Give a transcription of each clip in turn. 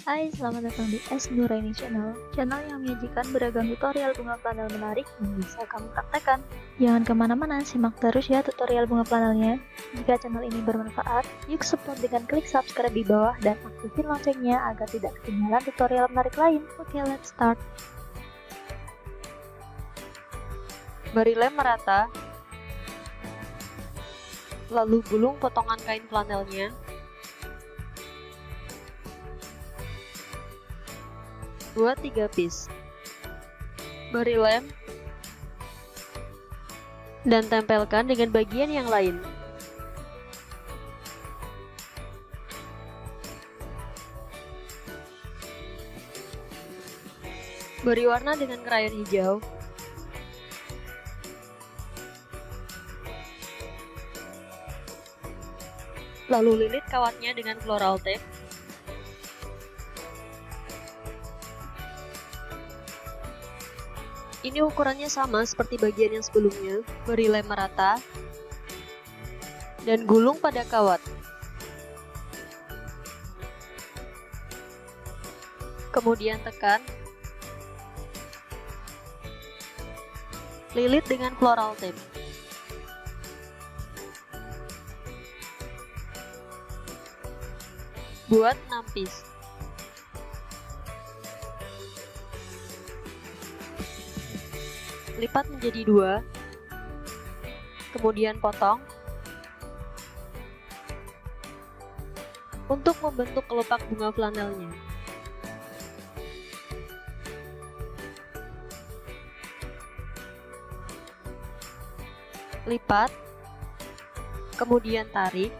Hai, selamat datang di S Nuraini Channel, channel yang menyajikan beragam tutorial bunga flanel menarik yang bisa kamu praktekkan. Jangan kemana-mana, simak terus ya tutorial bunga flanelnya. Jika channel ini bermanfaat, yuk support dengan klik subscribe di bawah dan aktifin loncengnya agar tidak ketinggalan tutorial menarik lain. Oke, let's start. Beri lem merata, lalu gulung potongan kain flanelnya. Buat 3 piece. Beri lem dan tempelkan dengan bagian yang lain. Beri warna dengan krayon hijau. Lalu lilit kawatnya dengan floral tape. Ini ukurannya sama seperti bagian yang sebelumnya. Beri lem merata dan gulung pada kawat. Kemudian tekan. Lilit dengan floral tape. Buat 6 piece. Lipat menjadi 2, kemudian potong. Untuk membentuk kelopak bunga flanelnya. Lipat, kemudian tarik.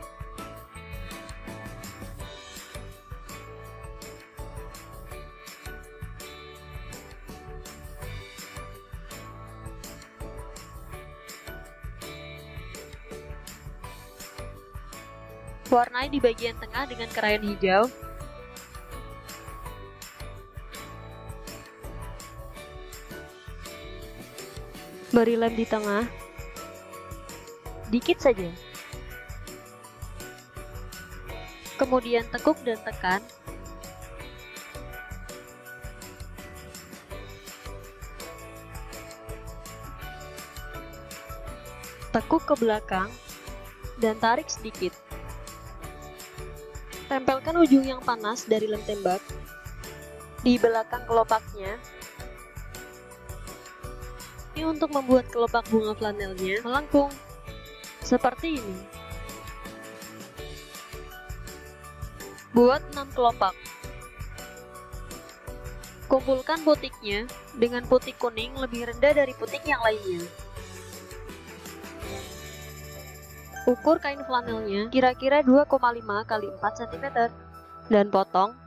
Warnai di bagian tengah dengan krayon hijau. Beri lem di tengah. Dikit saja. Kemudian tekuk dan tekan. Tekuk ke belakang dan tarik sedikit. Tempelkan ujung yang panas dari lem tembak di belakang kelopaknya. Ini untuk membuat kelopak bunga flanelnya melengkung seperti ini. Buat 6 kelopak. Kumpulkan putiknya dengan putik kuning lebih rendah dari putik yang lainnya. Ukur kain flanelnya kira-kira 2,5 x 4 cm dan potong.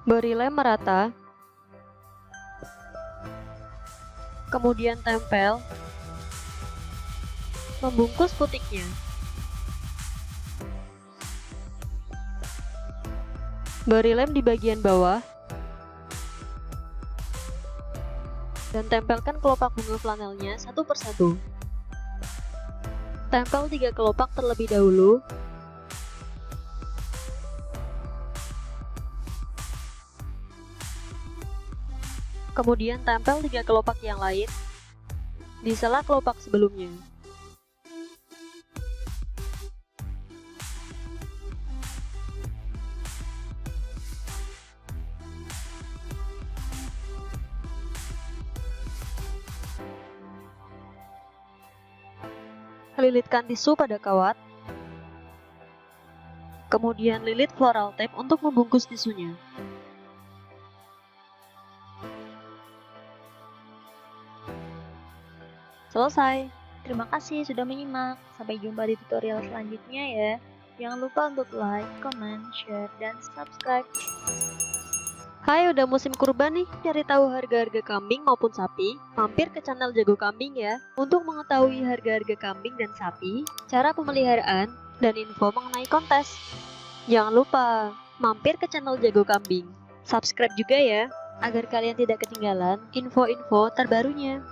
Beri lem merata, kemudian tempel. Membungkus putiknya. Beri lem di bagian bawah dan tempelkan kelopak bunga flanelnya satu persatu. Tempel 3 kelopak terlebih dahulu. Kemudian tempel 3 kelopak yang lain di sela kelopak sebelumnya. Lilitkan tisu pada kawat. Kemudian lilit floral tape untuk membungkus tisunya. Selesai. Terima kasih sudah menyimak. Sampai jumpa di tutorial selanjutnya ya. Jangan lupa untuk like, comment, share, dan subscribe. Hai, udah musim kurban nih. Cari tahu harga-harga kambing maupun sapi, mampir ke channel Jago Kambing ya. Untuk mengetahui harga-harga kambing dan sapi, cara pemeliharaan, dan info mengenai kontes. Jangan lupa mampir ke channel Jago Kambing. Subscribe juga ya, agar kalian tidak ketinggalan info-info terbarunya.